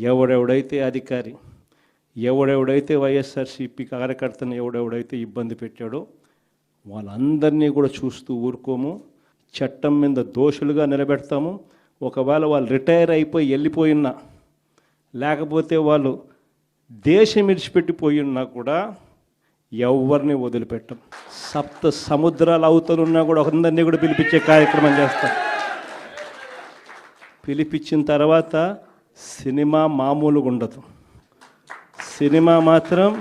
ఎవడెవడైతే అధికారి, ఎవడెవడైతే వైఎస్ఆర్సీపీ కార్యకర్తను ఎవడెవడైతే ఇబ్బంది పెట్టాడో వాళ్ళందరినీ కూడా చూస్తూ ఊరుకోము. చట్టం మీద దోషులుగా నిలబెడతాము. ఒకవేళ వాళ్ళు రిటైర్ అయిపోయి వెళ్ళిపోయినా, లేకపోతే వాళ్ళు దేశం విడిచిపెట్టిపోయి ఉన్నా కూడా ఎవరిని వదిలిపెట్టం. సప్త సముద్రాల అవతలున్నా కూడా అందరినీ కూడా పిలిపించే కార్యక్రమం చేస్తాం. పిలిపించిన తర్వాత సినిమా మామూలుగా ఉండదు. సినిమా మాత్రం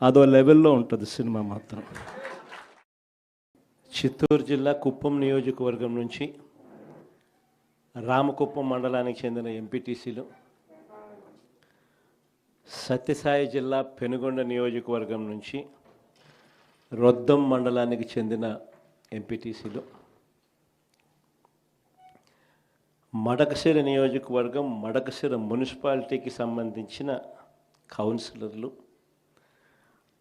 అదో లెవెల్లో ఉంటుంది. సినిమా మాత్రం. చిత్తూరు జిల్లా కుప్పం నియోజకవర్గం నుంచి రామకుప్పం మండలానికి చెందిన ఎంపీటీసీలు, సత్యసాయి జిల్లా పెనుగొండ నియోజకవర్గం నుంచి రొద్దం మండలానికి చెందిన ఎంపీటీసీలు, మడకశిర నియోజకవర్గం మడకశిర మున్సిపాలిటీకి సంబంధించిన కౌన్సిలర్లు,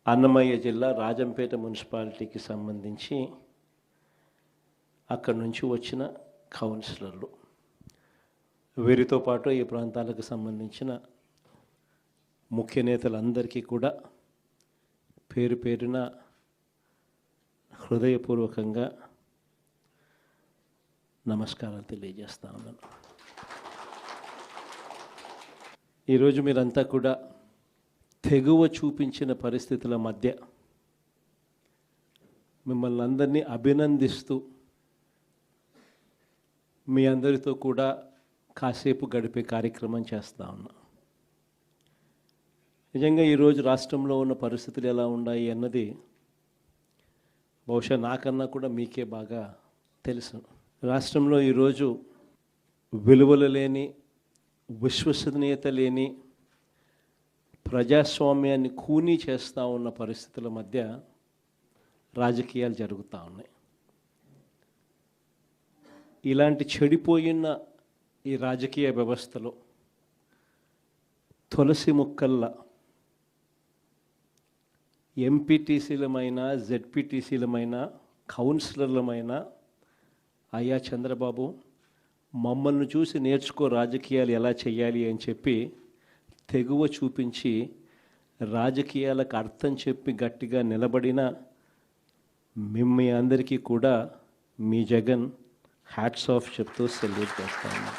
అన్నమయ్య జిల్లా రాజంపేట మున్సిపాలిటీకి సంబంధించి అక్కడి నుంచి వచ్చిన కౌన్సిలర్లు, వీరితో పాటు ఈ ప్రాంతాలకు సంబంధించిన ముఖ్య నేతలందరికీ కూడా పేరు పేరున హృదయపూర్వకంగా నమస్కారాలు తెలియజేస్తా ఉన్నాను. ఈరోజు మీరంతా కూడా తెగువ చూపించిన పరిస్థితుల మధ్య మిమ్మల్ని అందరినీ అభినందిస్తూ మీ అందరితో కూడా కాసేపు గడిపే కార్యక్రమం చేస్తూ ఉన్నా. నిజంగా ఈరోజు రాష్ట్రంలో ఉన్న పరిస్థితులు ఎలా ఉన్నాయి అన్నది బహుశా నాకన్నా కూడా మీకే బాగా తెలుసు. రాష్ట్రంలో ఈరోజు విలువలు లేని, విశ్వసనీయత లేని, ప్రజాస్వామ్యాన్ని ఖూనీ చేస్తూ ఉన్న పరిస్థితుల మధ్య రాజకీయాలు జరుగుతూ ఉన్నాయి. ఇలాంటి చెడిపోయిన ఈ రాజకీయ వ్యవస్థలో తులసి మొక్కల్లా ఎంపీటీసీలమైన, జెడ్పీటీసీలమైన, కౌన్సిలర్లమైన అయ్యా చంద్రబాబు మమ్మల్ని చూసి నేర్చుకో రాజకీయాలు ఎలా చేయాలి అని చెప్పి తెగువ చూపించి రాజకీయాలకు అర్థం చెప్పి గట్టిగా నిలబడిన మీ అందరికీ కూడా మీ జగన్ హ్యాట్స్ ఆఫ్ చెప్తూ సెల్యూట్ చేస్తాను.